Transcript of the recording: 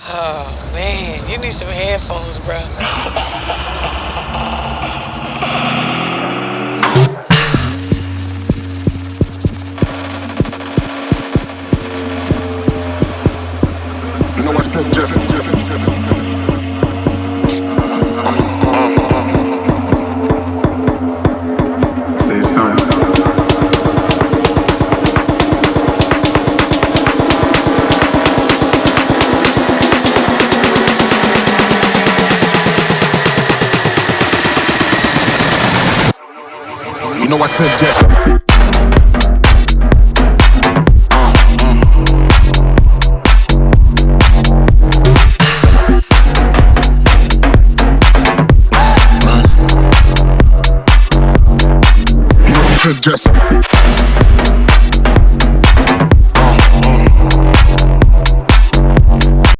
Oh man, you need some headphones, bro. You know I said Jeff. Say it's time. You know I said Jeff. Just